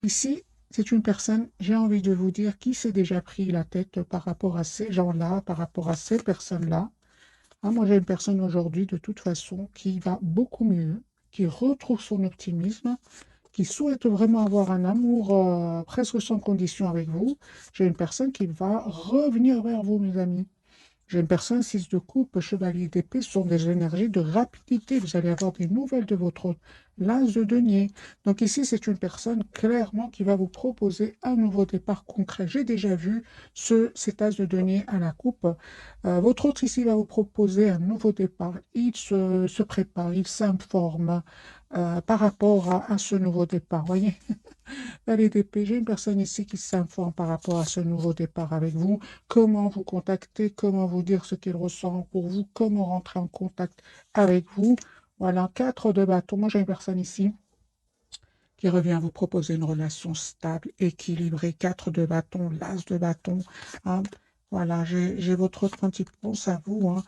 Ici, c'est une personne, j'ai envie de vous dire, qui s'est déjà pris la tête par rapport à ces gens-là, par rapport à ces personnes-là. Ah, moi, j'ai une personne aujourd'hui, de toute façon, qui va beaucoup mieux, qui retrouve son optimisme, qui souhaite vraiment avoir un amour presque sans condition avec vous. J'ai une personne qui va revenir vers vous, mes amis. J'ai une personne, 6 de coupe, chevalier d'épée, ce sont des énergies de rapidité. Vous allez avoir des nouvelles de votre autre. L'as de denier. Donc ici, c'est une personne clairement qui va vous proposer un nouveau départ concret. J'ai déjà vu cet as de denier à la coupe. Votre autre ici va vous proposer un nouveau départ. Il se prépare, il s'informe par rapport à ce nouveau départ. Voyez? Allez, DP, j'ai une personne ici qui s'informe par rapport à ce nouveau départ avec vous. Comment vous contacter, comment vous dire ce qu'il ressent pour vous, comment rentrer en contact avec vous. Voilà, 4 de bâton. Moi, j'ai une personne ici qui revient vous proposer une relation stable, équilibrée, 4 de bâton, l'as de bâton. Hein. Voilà, j'ai votre autre un petit peu pense à vous. Hein.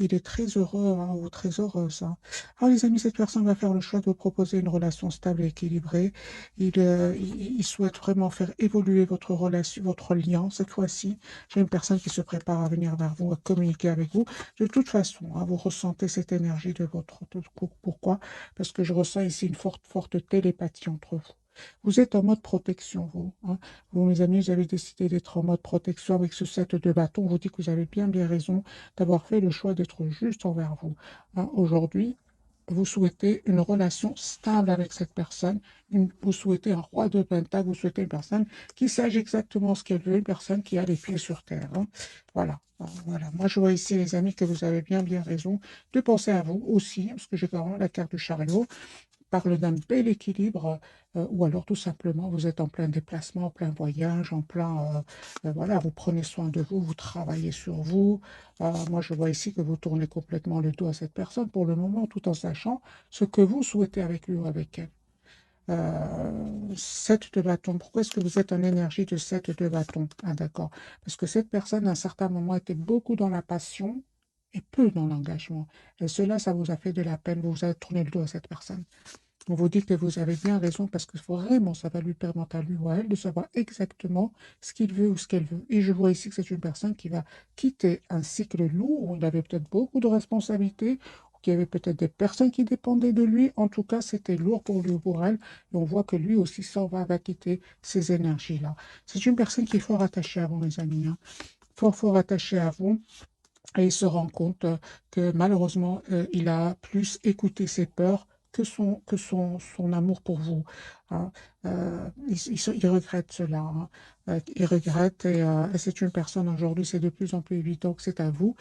Il est très heureux hein, ou très heureuse. Hein. Alors les amis, cette personne va faire le choix de vous proposer une relation stable et équilibrée. Il souhaite vraiment faire évoluer votre relation, votre lien. Cette fois-ci, j'ai une personne qui se prépare à venir vers vous, à communiquer avec vous. De toute façon, hein, vous ressentez cette énergie de votre couple. Pourquoi? Parce que je ressens ici une forte télépathie entre vous. Vous êtes en mode protection, vous. Hein. Vous, mes amis, vous avez décidé d'être en mode protection avec ce set de bâtons. On vous dit que vous avez bien raison d'avoir fait le choix d'être juste envers vous. Hein. Aujourd'hui, vous souhaitez une relation stable avec cette personne, vous souhaitez un roi de pentacle, vous souhaitez une personne qui sache exactement ce qu'elle veut, une personne qui a les pieds sur terre. Hein. Voilà. Voilà. Moi, je vois ici, les amis, que vous avez bien raison de penser à vous aussi, parce que j'ai quand même la carte du chariot parle d'un bel équilibre, ou alors tout simplement vous êtes en plein déplacement, en plein voyage, en plein, voilà, vous prenez soin de vous, vous travaillez sur vous. Moi, je vois ici que vous tournez complètement le dos à cette personne pour le moment, tout en sachant ce que vous souhaitez avec lui ou avec elle. 7 de bâton. Pourquoi est-ce que vous êtes en énergie de 7 de bâton? Ah, d'accord. Parce que cette personne, à un certain moment, était beaucoup dans la passion et peu dans l'engagement. Et cela, ça vous a fait de la peine. Vous avez tourné le dos à cette personne. On vous dit que vous avez bien raison parce que vraiment, ça va lui permettre à lui ou à elle de savoir exactement ce qu'il veut ou ce qu'elle veut. Et je vois ici que c'est une personne qui va quitter un cycle lourd où il avait peut-être beaucoup de responsabilités, ou qu'il y avait peut-être des personnes qui dépendaient de lui. En tout cas, c'était lourd pour lui ou pour elle. Et on voit que lui aussi s'en va quitter ces énergies-là. C'est une personne qui est fort attachée à vous, mes amis. Hein. Fort attachée à vous. Et il se rend compte que malheureusement, il a plus écouté ses peurs que son amour pour vous. Hein. Il regrette cela. Hein. Il regrette et c'est une personne aujourd'hui, c'est de plus en plus évident que c'est à vous,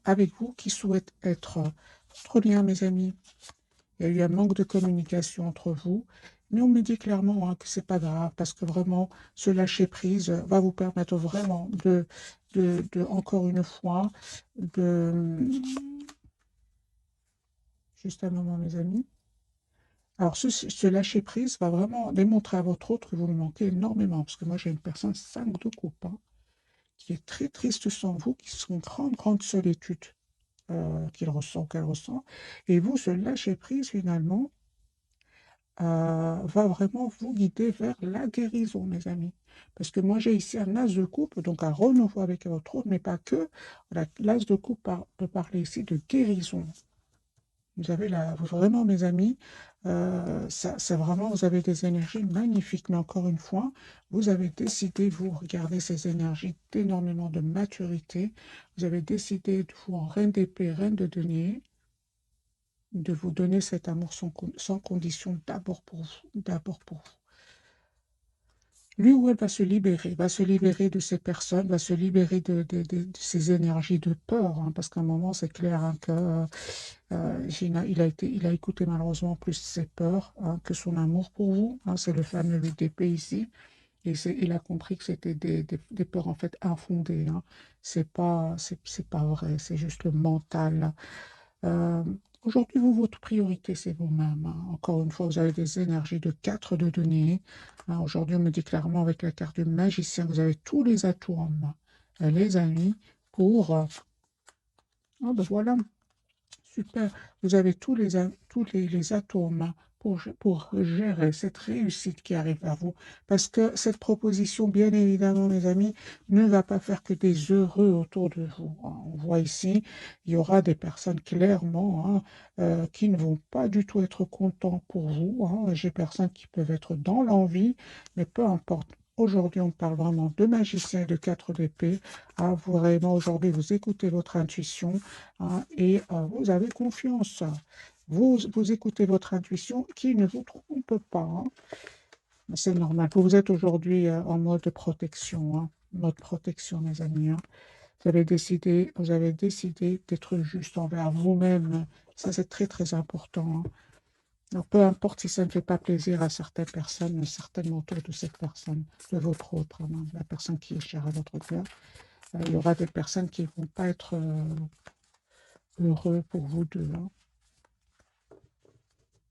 avec vous, qui souhaite être votre lien, mes amis. Il y a eu un manque de communication entre vous, mais on me dit clairement hein, que c'est pas grave parce que vraiment, ce lâcher prise va vous permettre vraiment encore une fois, de... Juste un moment, mes amis. Alors, ce lâcher prise va vraiment démontrer à votre autre que vous lui manquez énormément parce que moi, j'ai une personne 5 de coupe hein, qui est très triste sans vous, qui sont en grande solitude qu'il ressent, qu'elle ressent. Et vous, ce lâcher prise, finalement, va vraiment vous guider vers la guérison, mes amis. Parce que moi, j'ai ici un as de coupe, donc un renouveau avec votre autre, mais pas que. L'as de coupe peut parler ici de guérison. Vous avez vraiment, mes amis, c'est vraiment, vous avez des énergies magnifiques, mais encore une fois, vous avez décidé, vous regardez ces énergies d'énormément de maturité, vous avez décidé de vous en reine d'épée, reine de denier, de vous donner cet amour sans condition, d'abord pour vous. Lui ou elle va se libérer de ces personnes, va se libérer de ces énergies de peur, hein, parce qu'à un moment, c'est clair hein, que il a écouté malheureusement plus ses peurs hein, que son amour pour vous. Hein, c'est le fameux 8 d'épée ici. Et il a compris que c'était des peurs en fait infondées. Hein. C'est pas vrai, c'est juste le mental. Euh, Aujourd'hui, vous, votre priorité, c'est vous-même. Hein. Encore une fois, vous avez des énergies de 4 de données. Hein, aujourd'hui, on me dit clairement avec la carte du magicien, vous avez tous les atouts en main. Les amis, pour... ah ben voilà, super. Vous avez tous les atouts en main pour gérer cette réussite qui arrive à vous. Parce que cette proposition, bien évidemment, mes amis, ne va pas faire que des heureux autour de vous, hein. On voit ici, il y aura des personnes clairement, hein, qui ne vont pas du tout être contents pour vous, hein. J'ai personnes qui peuvent être dans l'envie, mais peu importe. Aujourd'hui, on parle vraiment de magicien et de 4 d'épée. Ah, vraiment, aujourd'hui, vous écoutez votre intuition, hein, et vous avez confiance. Vous écoutez votre intuition qui ne vous trompe pas, hein. C'est normal. Vous êtes aujourd'hui en mode protection, hein. Mode protection, mes amis, hein. Vous avez décidé d'être juste envers vous-même. Ça, c'est très, très important, hein. Donc, peu importe si ça ne fait pas plaisir à certaines personnes, mais certainement autour de cette personne, de votre autre, hein, la personne qui est chère à votre cœur, il y aura des personnes qui ne vont pas être heureux pour vous deux, hein.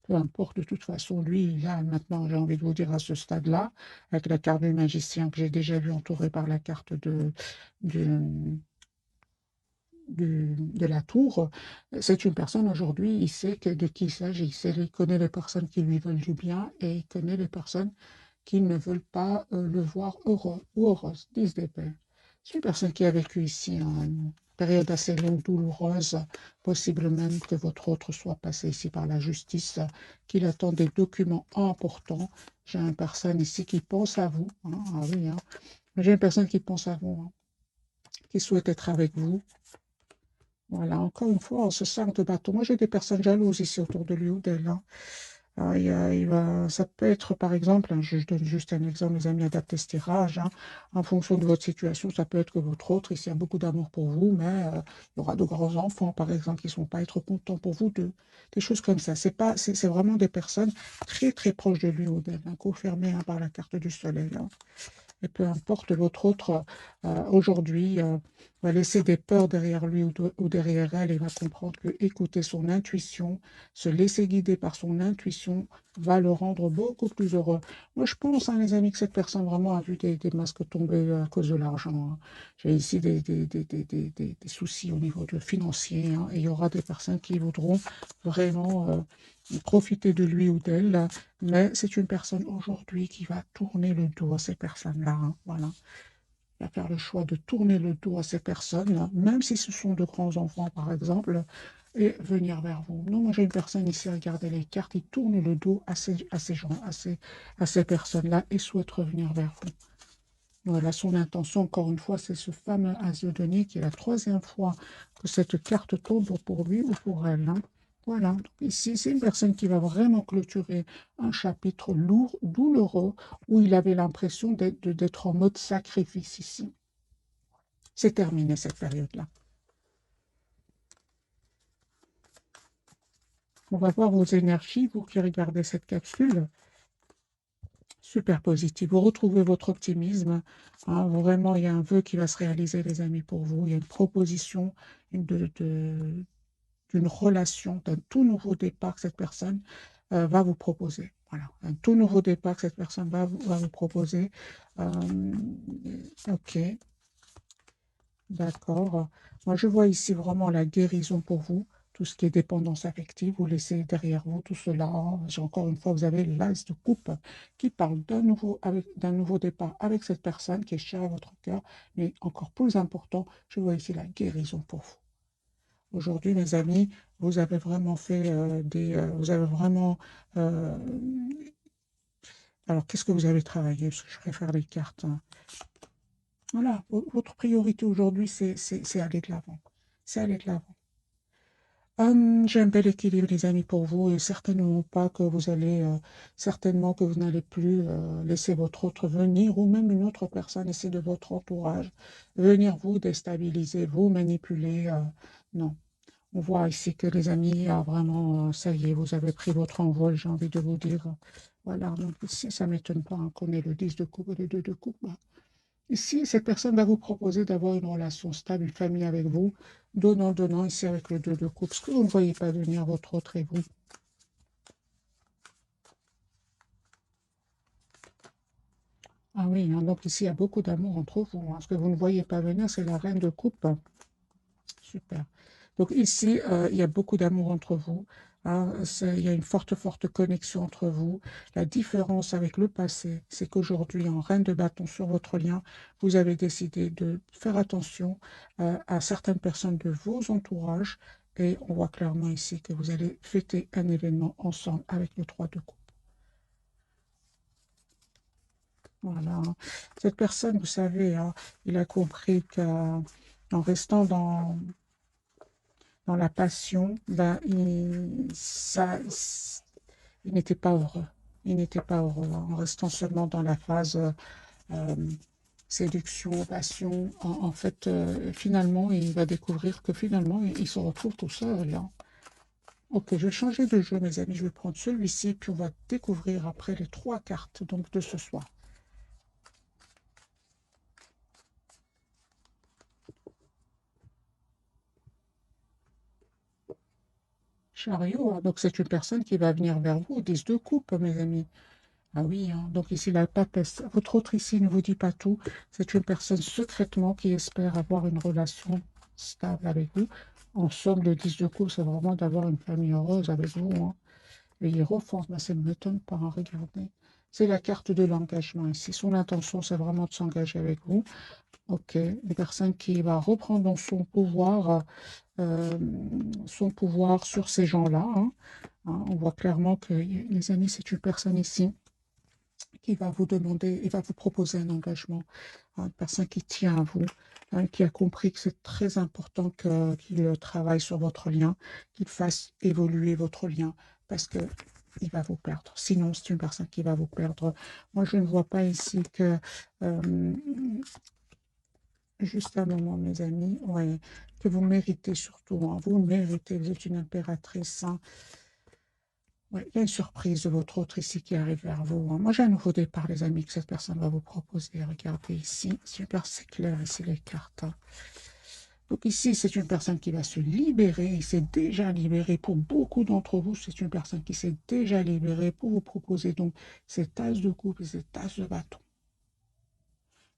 Peu importe, de toute façon, lui, là, maintenant, j'ai envie de vous dire à ce stade-là, avec la carte du magicien que j'ai déjà vu entourée par la carte de, de la tour, c'est une personne aujourd'hui, il sait de qui il s'agit, il connaît les personnes qui lui veulent du bien et il connaît les personnes qui ne veulent pas le voir heureux ou heureuse, disent des pères. C'est une personne qui a vécu ici une période assez longue, douloureuse, possible même que votre autre soit passé ici par la justice, qu'il attend des documents importants. J'ai une personne ici qui pense à vous, hein, ah oui, hein. J'ai une personne qui pense à vous, hein, qui souhaite être avec vous. Voilà, encore une fois, ce 5 de bâton. Moi, j'ai des personnes jalouses ici autour de lui ou d'elle, hein. Ça peut être, par exemple, hein, je donne juste un exemple, mes amis, adaptez ce tirage, hein, en fonction de votre situation. Ça peut être que votre autre, ici, a beaucoup d'amour pour vous, mais il y aura de grands enfants, par exemple, qui ne sont pas être contents pour vous deux. Des choses comme ça. C'est vraiment des personnes très, très proches de lui ou d'elle, hein, confirmées, hein, par la carte du soleil, hein. Et peu importe, votre autre, aujourd'hui, va laisser des peurs derrière lui ou derrière elle et va comprendre que écouter son intuition, se laisser guider par son intuition, va le rendre beaucoup plus heureux. Moi, je pense, hein, les amis, que cette personne vraiment a vu des masques tomber à cause de l'argent, hein. J'ai ici des soucis au niveau financier, hein, et il y aura des personnes qui voudront vraiment profiter de lui ou d'elle, mais c'est une personne aujourd'hui qui va tourner le dos à ces personnes-là, hein, voilà. Il va faire le choix de tourner le dos à ces personnes, même si ce sont de grands enfants, par exemple, et venir vers vous. Non, moi j'ai une personne ici, regardez les cartes, il tourne le dos à ces gens, à ces personnes-là, et souhaite revenir vers vous. Voilà, son intention, encore une fois, c'est ce fameux as de denier qui est la troisième fois que cette carte tombe pour lui ou pour elle, hein. Voilà, donc ici, c'est une personne qui va vraiment clôturer un chapitre lourd, douloureux, où il avait l'impression d'être en mode sacrifice ici. C'est terminé cette période-là. On va voir vos énergies, vous qui regardez cette capsule. Super positif. Vous retrouvez votre optimisme, hein, vraiment, il y a un vœu qui va se réaliser, les amis, pour vous. Il y a une proposition d'une relation, d'un tout nouveau départ que cette personne va vous proposer. Voilà, un tout nouveau départ que cette personne va vous proposer. Ok, d'accord. Moi, je vois ici vraiment la guérison pour vous. Tout ce qui est dépendance affective, vous laissez derrière vous tout cela. Encore une fois, vous avez l'as de coupe qui parle d'un nouveau départ avec cette personne qui est chère à votre cœur. Mais encore plus important, je vois ici la guérison pour vous. Aujourd'hui, mes amis, vous avez vraiment fait vous avez vraiment... euh, alors, qu'est-ce que vous avez travaillé? Parce que je préfère les cartes, hein. Voilà, votre priorité aujourd'hui, c'est aller de l'avant. C'est aller de l'avant. J'ai un bel équilibre, les amis, pour vous, et certainement pas que vous allez, certainement que vous n'allez plus laisser votre autre venir, ou même une autre personne, et c'est de votre entourage, venir vous déstabiliser, vous manipuler. Non. On voit ici que les amis, vraiment, ça y est, vous avez pris votre envol, j'ai envie de vous dire. Voilà, donc ici, ça ne m'étonne pas, hein, qu'on ait le 10 de coupe et le 2 de coupe. Bah, ici, cette personne va vous proposer d'avoir une relation stable, une famille avec vous, donnant, donnant, ici avec le 2 de coupe. Ce que vous ne voyez pas venir, votre autre et vous. Ah oui, hein, donc ici, il y a beaucoup d'amour entre vous, hein. Ce que vous ne voyez pas venir, c'est la reine de coupe. Super. Donc ici, il y a beaucoup d'amour entre vous. hein. Il y a une forte connexion entre vous. La différence avec le passé, c'est qu'aujourd'hui, en reine de bâton sur votre lien, vous avez décidé de faire attention à certaines personnes de vos entourages. Et on voit clairement ici que vous allez fêter un événement ensemble avec le 3 de coupe. Voilà. Cette personne, vous savez, hein, il a compris qu'en restant dans la passion, ben, il n'était pas heureux. Il n'était pas heureux en restant seulement dans la phase euh, séduction, passion. En fait, finalement, il va découvrir que finalement, il se retrouve tout seul, hein. Ok, je vais changer de jeu, mes amis. Je vais prendre celui-ci, puis on va découvrir après les 3 cartes donc, de ce soir. Chariot, hein, donc c'est une personne qui va venir vers vous, 10 de coupe, mes amis. Ah oui, hein, donc ici la papesse. Votre autre ici ne vous dit pas tout. C'est une personne secrètement qui espère avoir une relation stable avec vous. En somme, le 10 de coupe, c'est vraiment d'avoir une famille heureuse avec vous, hein. Le hiérophant, ben, ça ne m'étonne pas, hein, regardez. C'est la carte de l'engagement ici. Son intention, c'est vraiment de s'engager avec vous. Ok, une personne qui va reprendre dans euh, son pouvoir sur ces gens-là, hein. Hein, on voit clairement que, les amis, c'est une personne ici qui va vous demander, il va vous proposer un engagement, hein, une personne qui tient à vous, hein, qui a compris que c'est très important qu'il travaille sur votre lien, qu'il fasse évoluer votre lien, parce que il va vous perdre. Sinon, c'est une personne qui va vous perdre. Moi, je ne vois pas ici que... euh, juste un moment, mes amis, ouais, que vous méritez surtout, hein, vous méritez, vous êtes une impératrice, hein. Ouais, il y a une surprise de votre autre ici qui arrive vers vous, hein. Moi, j'ai un nouveau départ, les amis, que cette personne va vous proposer. Regardez ici, super, c'est clair, ici les cartes, hein. Donc ici, c'est une personne qui va se libérer. Il s'est déjà libéré pour beaucoup d'entre vous. C'est une personne qui s'est déjà libérée pour vous proposer donc cette tasse de coupe et cette tasse de bâton.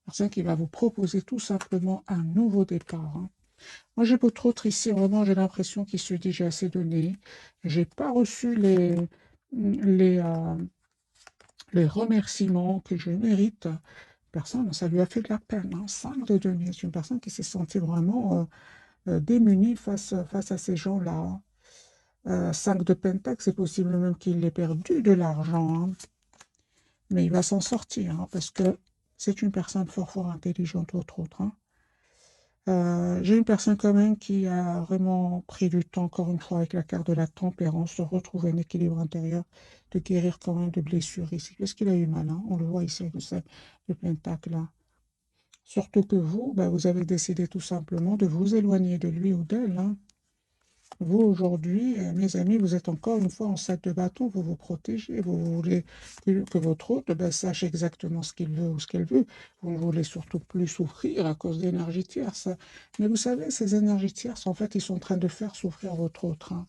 Personne qui va vous proposer tout simplement un nouveau départ, hein. Moi, j'ai votre autre ici, vraiment, j'ai l'impression qu'il se dit j'ai assez donné. J'ai pas reçu les, euh, les remerciements que je mérite. Personne, ça lui a fait de la peine, hein. 5 de denier. C'est une personne qui s'est sentie vraiment démunie face à ces gens-là. 5 de pentacle, c'est possible même qu'il ait perdu de l'argent, hein. Mais il va s'en sortir, hein, parce que c'est une personne fort intelligente, autre, hein. J'ai une personne quand même qui a vraiment pris du temps, encore une fois, avec la carte de la tempérance, de retrouver un équilibre intérieur, de guérir quand même de blessures ici. Qu'est-ce qu'il a eu mal, hein? On le voit ici avec le pentacle là. Surtout que vous, ben, vous avez décidé tout simplement de vous éloigner de lui ou d'elle, hein. Vous, aujourd'hui, mes amis, vous êtes encore une fois en sac de bâton, vous vous protégez, vous voulez que votre hôte ben, sache exactement ce qu'il veut ou ce qu'elle veut. Vous ne voulez surtout plus souffrir à cause d'énergies tierces. Mais vous savez, ces énergies tierces, en fait, ils sont en train de faire souffrir votre autre, hein.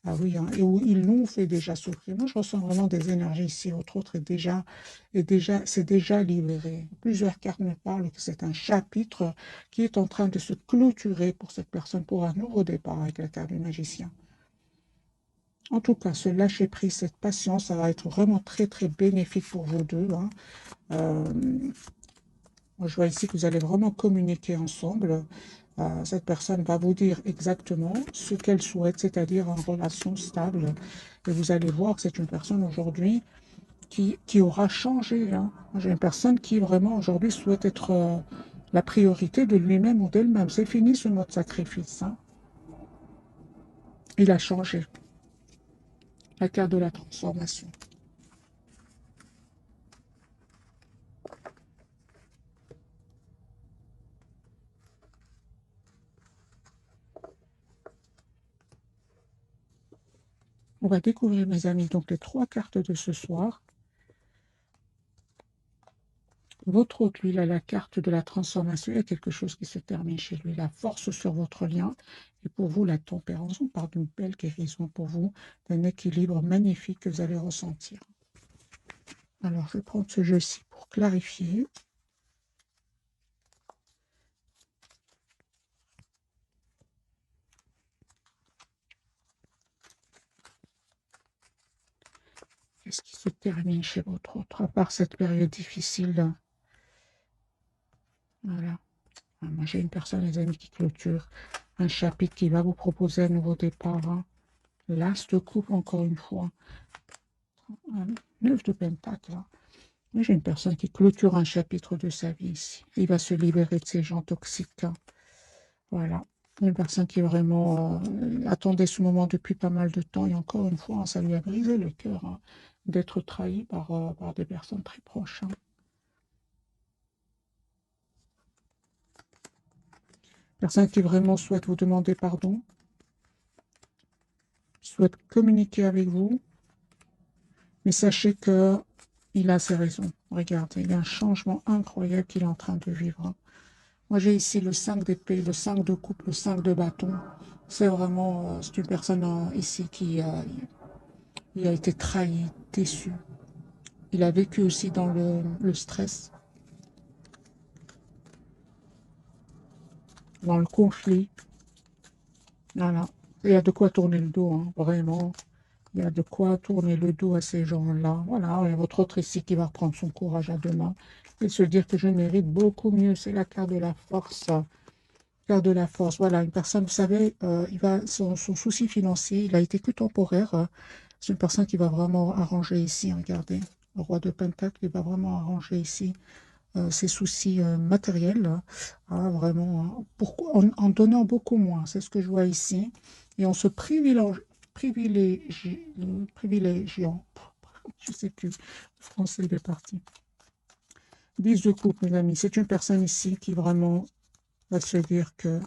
Ah oui, hein, et où ils l'ont fait déjà souffrir. Moi, je ressens vraiment des énergies ici. Votre autre c'est déjà libéré. Plusieurs cartes me parlent que c'est un chapitre qui est en train de se clôturer pour cette personne pour un nouveau départ avec la carte du magicien. En tout cas, ce lâcher-prise, cette patience, ça va être vraiment très bénéfique pour vous deux, hein. Euh, Moi, je vois ici que vous allez vraiment communiquer ensemble. Cette personne va vous dire exactement ce qu'elle souhaite, c'est-à-dire une relation stable. Et vous allez voir que c'est une personne aujourd'hui qui aura changé, hein. J'ai une personne qui vraiment aujourd'hui souhaite être la priorité de lui-même ou d'elle-même. C'est fini ce mode sacrifice, hein. Il a changé. La carte de la transformation. On va découvrir, mes amis, donc les 3 cartes de ce soir. Votre hôte, lui, il a la carte de la transformation. Il y a quelque chose qui se termine chez lui. La force sur votre lien. Et pour vous, la tempérance. On parle d'une belle guérison pour vous, d'un équilibre magnifique que vous allez ressentir. Alors, je vais prendre ce jeu-ci pour clarifier. se termine chez votre autre, à part cette période difficile. Voilà. Moi, j'ai une personne, les amis, qui clôture un chapitre qui va vous proposer un nouveau départ. Hein. L'as de coupe, encore une fois. Un 9 de pentacle. Hein. Mais j'ai une personne qui clôture un chapitre de sa vie ici. Il va se libérer de ces gens toxiques. Hein. Voilà. Une personne qui vraiment attendait ce moment depuis pas mal de temps. Et encore une fois, hein, ça lui a brisé le cœur hein, d'être trahi par des personnes très proches. Hein. Personne qui vraiment souhaite vous demander pardon, souhaite communiquer avec vous, mais sachez que il a ses raisons. Regardez, il y a un changement incroyable qu'il est en train de vivre. Moi, j'ai ici le 5 d'épée, le 5 de coupe, le 5 de bâton. C'est vraiment, c'est une personne ici qui il a été trahi, déçu. Il a vécu aussi dans le stress, dans le conflit. Voilà. Il y a de quoi tourner le dos, hein, vraiment. Il y a de quoi tourner le dos à ces gens-là. Voilà, et votre autre ici qui va reprendre son courage à deux mains et se dire que je mérite beaucoup mieux. C'est la carte de la force. Carte de la force. Voilà, une personne, vous savez, son souci financier, il a été que temporaire. C'est une personne qui va vraiment arranger ici, regardez. Le roi de Pentacle, il va vraiment arranger ici ses soucis matériels. Hein, vraiment, hein. Pourquoi, en donnant beaucoup moins, c'est ce que je vois ici. Et en se privilégiant, je ne sais plus, le français il est parti. 10 de coupe, mes amis. C'est une personne ici qui vraiment va se dire que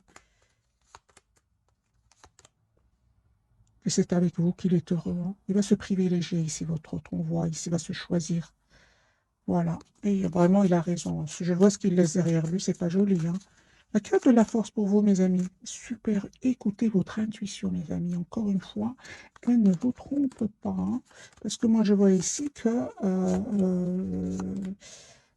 c'est avec vous qu'il est heureux. Hein. Il va se privilégier ici, votre autre. On voit ici, il va se choisir. Voilà. Et vraiment, il a raison. Je vois ce qu'il laisse derrière lui, c'est pas joli. Hein. La carte de la force pour vous, mes amis. Super. Écoutez votre intuition, mes amis. Encore une fois, elle ne vous trompe pas. Hein, parce que moi, je vois ici que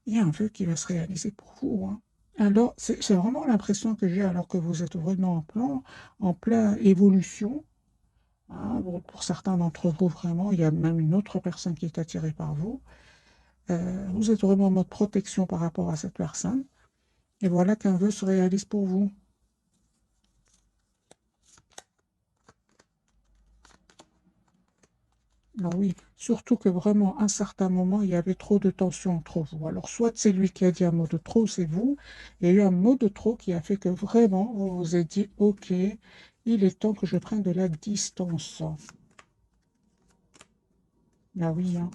il y a un vœu qui va se réaliser pour vous. Hein. Alors, c'est vraiment l'impression que j'ai alors que vous êtes vraiment en plein évolution. Hein, bon, pour certains d'entre vous, vraiment, il y a même une autre personne qui est attirée par vous. Vous êtes vraiment en mode protection par rapport à cette personne. Et voilà qu'un vœu se réalise pour vous. Ah oui, surtout que vraiment, à un certain moment, il y avait trop de tension entre vous. Alors, soit c'est lui qui a dit un mot de trop, c'est vous. Il y a eu un mot de trop qui a fait que vraiment, vous vous êtes dit, OK, il est temps que je prenne de la distance. Ah oui, hein.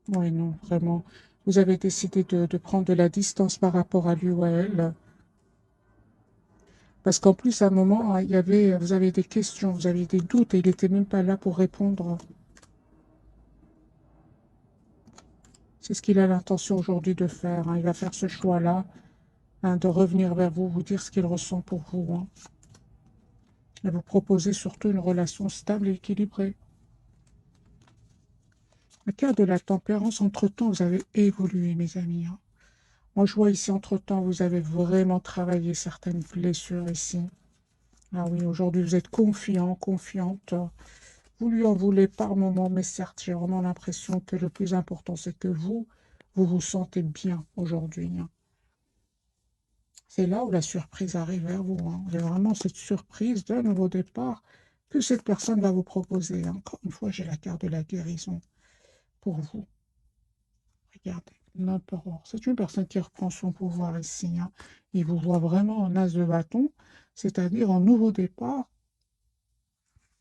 Oui, non, vraiment. Vous avez décidé de prendre de la distance par rapport à lui ou à elle. Parce qu'en plus, à un moment, il y avait, vous avez des questions, vous avez des doutes et il n'était même pas là pour répondre. C'est ce qu'il a l'intention aujourd'hui de faire. Hein. Il va faire ce choix-là, hein, de revenir vers vous, vous dire ce qu'il ressent pour vous. Hein. Et vous proposer surtout une relation stable et équilibrée. Le cas de la tempérance, entre-temps, vous avez évolué, mes amis. Hein. Moi, je vois ici, entre-temps, vous avez vraiment travaillé certaines blessures ici. Ah oui, aujourd'hui, vous êtes confiant, confiante. Vous lui en voulez par moment, mais certes, j'ai vraiment l'impression que le plus important, c'est que vous vous sentez bien aujourd'hui. Hein. C'est là où la surprise arrive vers vous. Hein. J'ai vraiment cette surprise d'un nouveau départ que cette personne va vous proposer. Encore une fois, j'ai la carte de la guérison pour vous. Regardez, l'empereur. C'est une personne qui reprend son pouvoir ici. Hein. Il vous voit vraiment en as de bâton, c'est-à-dire en nouveau départ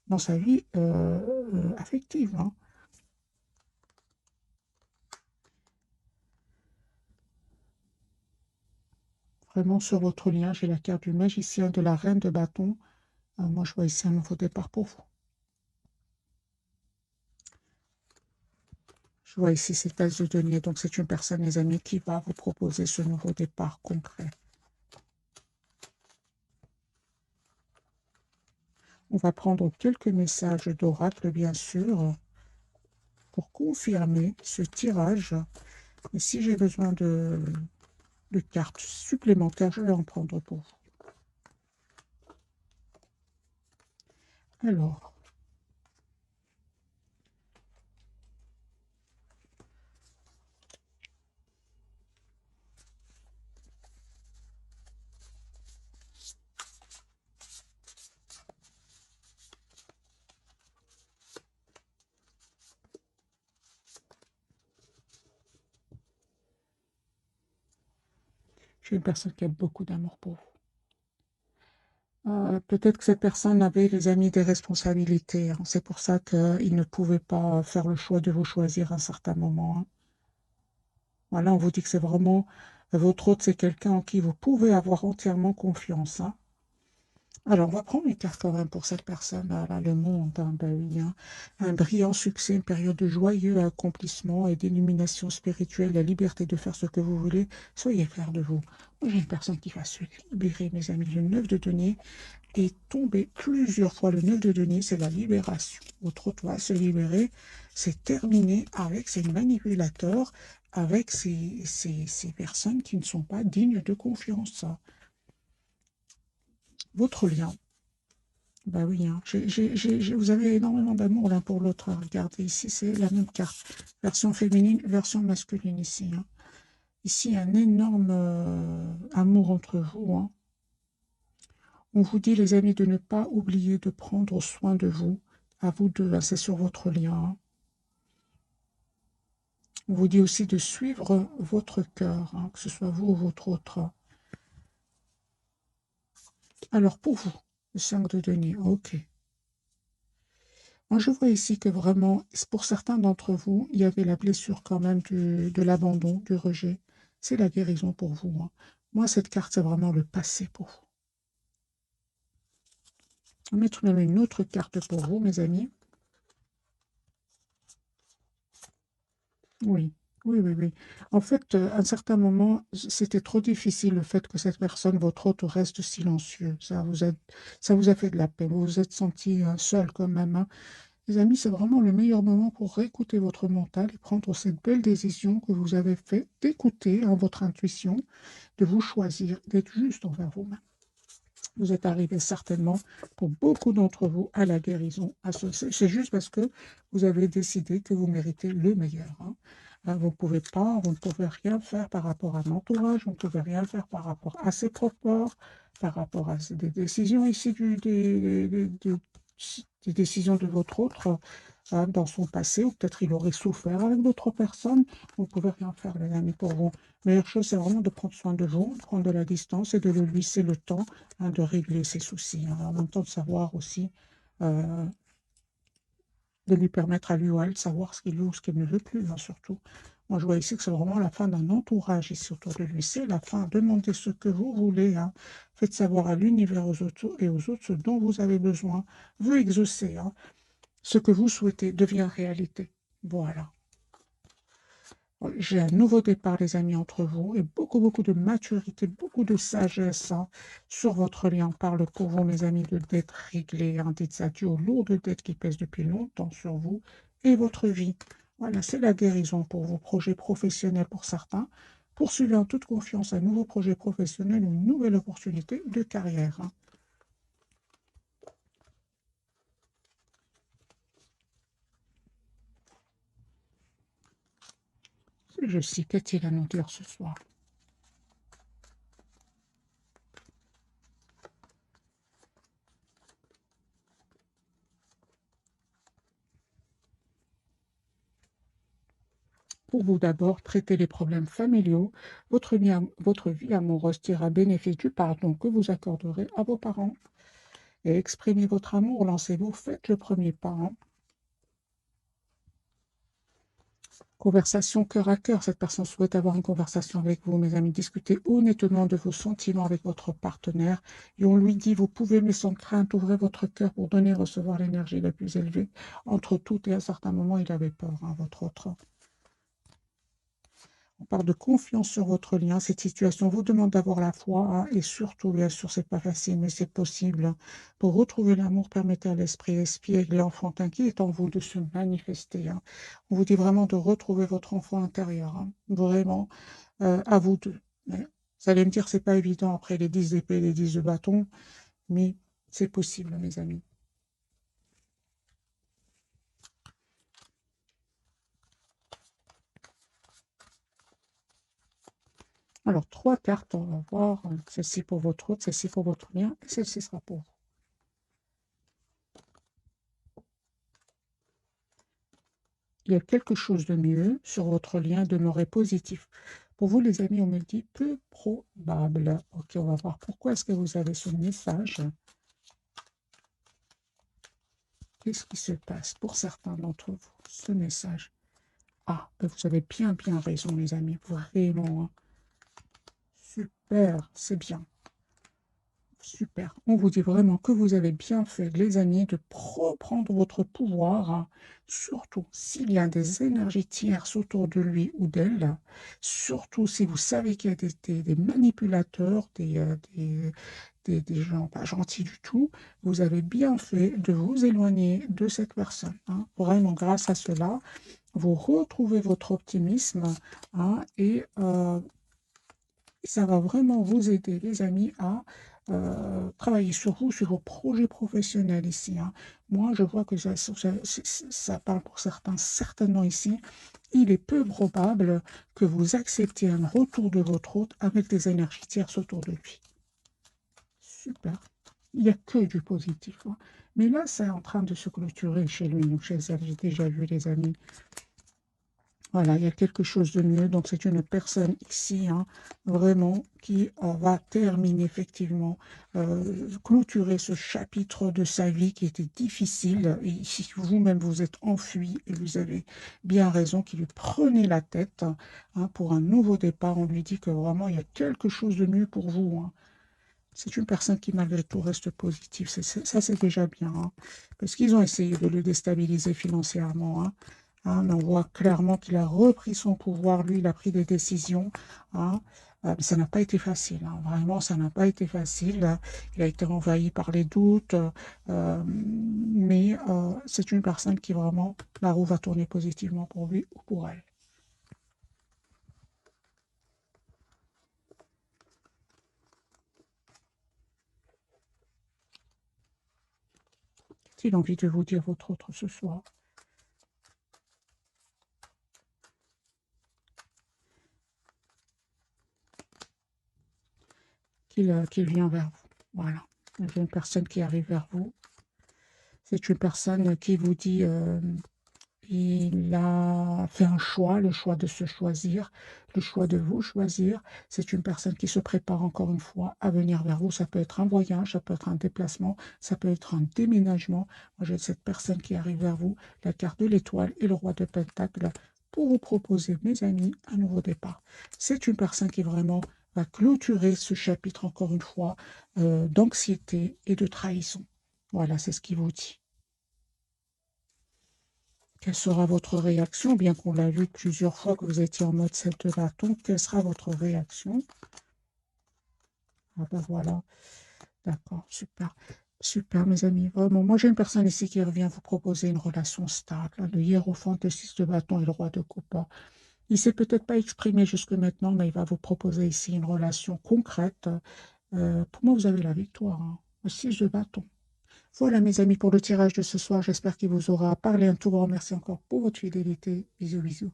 dans sa vie affective. Hein. Vraiment sur votre lien, j'ai la carte du magicien, de la reine de bâton. Moi, je vois ici un nouveau départ pour vous. Je vois ici cette tasse de denier. Donc, c'est une personne, les amis, qui va vous proposer ce nouveau départ concret. On va prendre quelques messages d'oracle, bien sûr, pour confirmer ce tirage. Et si j'ai besoin de cartes supplémentaires, je vais en prendre pour vous. Alors, j'ai une personne qui a beaucoup d'amour pour vous. Peut-être que cette personne avait, les amis, des responsabilités, hein. C'est pour ça qu'il ne pouvait pas faire le choix de vous choisir à un certain moment, hein. Voilà, on vous dit que c'est vraiment votre hôte, c'est quelqu'un en qui vous pouvez avoir entièrement confiance, hein. Alors, on va prendre une carte quand même pour cette personne, là, le monde, hein, ben oui, hein. Un brillant succès, une période de joyeux accomplissement et d'illumination spirituelle, la liberté de faire ce que vous voulez. Soyez fiers de vous. Moi, j'ai une personne qui va se libérer, mes amis. Le 9 de denier est tombé plusieurs fois. Le 9 de denier, c'est la libération. Votre hôte va se libérer. C'est terminé avec ces manipulateurs, avec ces personnes qui ne sont pas dignes de confiance, hein. Votre lien. Bah oui, hein. Vous avez énormément d'amour l'un pour l'autre, hein. Regardez, ici, c'est la même carte. Version féminine, version masculine ici, hein. Ici, un énorme amour entre vous, hein. On vous dit, les amis, de ne pas oublier de prendre soin de vous. À vous deux, hein. C'est sur votre lien, hein. On vous dit aussi de suivre votre cœur, hein, que ce soit vous ou votre autre. Alors, pour vous, le 5 de denier, ok. Moi, je vois ici que vraiment, pour certains d'entre vous, il y avait la blessure quand même de l'abandon, du rejet. C'est la guérison pour vous, hein. Moi, cette carte, c'est vraiment le passé pour vous. On va mettre même une autre carte pour vous, mes amis. Oui, oui, oui, oui. En fait, à un certain moment, c'était trop difficile le fait que cette personne, votre hôte, reste silencieux. Ça vous a fait de la peine. Vous vous êtes senti seul quand même, hein. Les amis, c'est vraiment le meilleur moment pour réécouter votre mental et prendre cette belle décision que vous avez faite d'écouter, hein, votre intuition, de vous choisir, d'être juste envers vous-même. Vous êtes arrivé certainement, pour beaucoup d'entre vous, à la guérison. C'est juste parce que vous avez décidé que vous méritez le meilleur, hein. Vous ne pouvez pas, vous ne pouvez rien faire par rapport à l'entourage, vous ne pouvez rien faire par rapport à ses propres corps, par rapport à des décisions ici, des décisions de votre autre, hein, dans son passé, ou peut-être il aurait souffert avec d'autres personnes. Vous ne pouvez rien faire, les amis, pour vous. La meilleure chose, c'est vraiment de prendre soin de vous, de prendre de la distance et de lui laisser le temps, hein, de régler ses soucis, hein. En même temps, de savoir aussi, euh, de lui permettre à lui ou à elle de savoir ce qu'il veut ou ce qu'il ne veut plus, hein, surtout. Moi, je vois ici que c'est vraiment la fin d'un entourage ici autour de lui. C'est la fin. Demandez ce que vous voulez, hein. Faites savoir à l'univers et aux autres ce dont vous avez besoin. Vous exaucez, hein. Ce que vous souhaitez devient réalité. Voilà. J'ai un nouveau départ, les amis, entre vous, et beaucoup, beaucoup de maturité, beaucoup de sagesse, hein, sur votre lien. On parle pour vous, mes amis, de dettes réglées, hein, des adieux aux lourdes dettes qui pèsent depuis longtemps sur vous et votre vie. Voilà, c'est la guérison pour vos projets professionnels pour certains. Poursuivez en toute confiance un nouveau projet professionnel, une nouvelle opportunité de carrière, hein. Je sais, qu'a-t-il à nous dire ce soir? Pour vous d'abord, traitez les problèmes familiaux. Votre vie amoureuse tire à bénéfice du pardon que vous accorderez à vos parents. Et exprimez votre amour, lancez-vous, faites le premier pas, hein. Conversation cœur à cœur. Cette personne souhaite avoir une conversation avec vous, mes amis. Discutez honnêtement de vos sentiments avec votre partenaire. Et on lui dit, vous pouvez, mais sans crainte, ouvrez votre cœur pour donner et recevoir l'énergie la plus élevée. Entre toutes, et à un certain moment, il avait peur, hein, votre autre. On parle de confiance sur votre lien. Cette situation vous demande d'avoir la foi, hein, et surtout, bien sûr, c'est pas facile, mais c'est possible, hein. Pour retrouver l'amour, permettez à l'esprit espiègle et enfantin qui est en vous de se manifester, hein. On vous dit vraiment de retrouver votre enfant intérieur, hein. Vraiment, à vous deux. Mais vous allez me dire, c'est pas évident après les 10 d'épée, les 10 de bâton, mais c'est possible, mes amis. Alors, 3 cartes, on va voir. Celle-ci pour votre autre, celle-ci pour votre lien, et celle-ci sera pour vous. Il y a quelque chose de mieux sur votre lien, demeurez positif. Pour vous, les amis, on me dit peu probable. Ok, on va voir pourquoi est-ce que vous avez ce message. Qu'est-ce qui se passe pour certains d'entre vous, ce message? Ah, ben vous avez bien raison, les amis. Vraiment, hein. Super, c'est bien. Super. On vous dit vraiment que vous avez bien fait, les amis, de reprendre votre pouvoir, hein. Surtout s'il y a des énergies tierces autour de lui ou d'elle. Surtout si vous savez qu'il y a des manipulateurs, des gens pas gentils du tout. Vous avez bien fait de vous éloigner de cette personne, hein. Vraiment, grâce à cela, vous retrouvez votre optimisme, hein, et ça va vraiment vous aider, les amis, à travailler sur vous, sur vos projets professionnels ici, hein. Moi, je vois que ça parle pour certains, certainement ici. Il est peu probable que vous acceptiez un retour de votre hôte avec des énergies tierces autour de lui. Super. Il n'y a que du positif, hein. Mais là, c'est en train de se clôturer chez lui ou chez elle. J'ai déjà vu, les amis. Voilà, il y a quelque chose de mieux. Donc, c'est une personne ici, hein, vraiment, qui va terminer, effectivement, clôturer ce chapitre de sa vie qui était difficile. Et si vous-même vous êtes enfui, et vous avez bien raison, qu'il lui prenait la tête, hein, pour un nouveau départ. On lui dit que vraiment, il y a quelque chose de mieux pour vous, hein. C'est une personne qui, malgré tout, reste positive. Ça, c'est déjà bien, hein, parce qu'ils ont essayé de le déstabiliser financièrement, hein. Mais on voit clairement qu'il a repris son pouvoir. Lui, il a pris des décisions, hein. Mais ça n'a pas été facile, hein. Vraiment, ça n'a pas été facile. Il a été envahi par les doutes. Mais c'est une personne qui, vraiment, la roue va tourner positivement pour lui ou pour elle. J'ai envie de vous dire votre autre ce soir. Qu'il vient vers vous. Voilà. Il y a une personne qui arrive vers vous. C'est une personne qui vous dit il a fait un choix, le choix de se choisir, le choix de vous choisir. C'est une personne qui se prépare encore une fois à venir vers vous. Ça peut être un voyage, ça peut être un déplacement, ça peut être un déménagement. Moi, j'ai cette personne qui arrive vers vous, la carte de l'étoile et le roi de Pentacle, pour vous proposer, mes amis, un nouveau départ. C'est une personne qui vraiment va clôturer ce chapitre, encore une fois, d'anxiété et de trahison. Voilà, c'est ce qu'il vous dit. Quelle sera votre réaction? Bien qu'on l'a vu plusieurs fois que vous étiez en mode 7 de bâton, quelle sera votre réaction? Ah ben voilà, d'accord, super. Super, mes amis. Vraiment, moi j'ai une personne ici qui revient vous proposer une relation stable. Le hiérophant, le 6 de bâton et le roi de coupe. Il ne s'est peut-être pas exprimé jusque maintenant, mais il va vous proposer ici une relation concrète. Pour moi, vous avez la victoire, hein. Le 6 de bâton. Voilà, mes amis, pour le tirage de ce soir. J'espère qu'il vous aura parlé. Un tout grand merci encore pour votre fidélité. Bisous, bisous.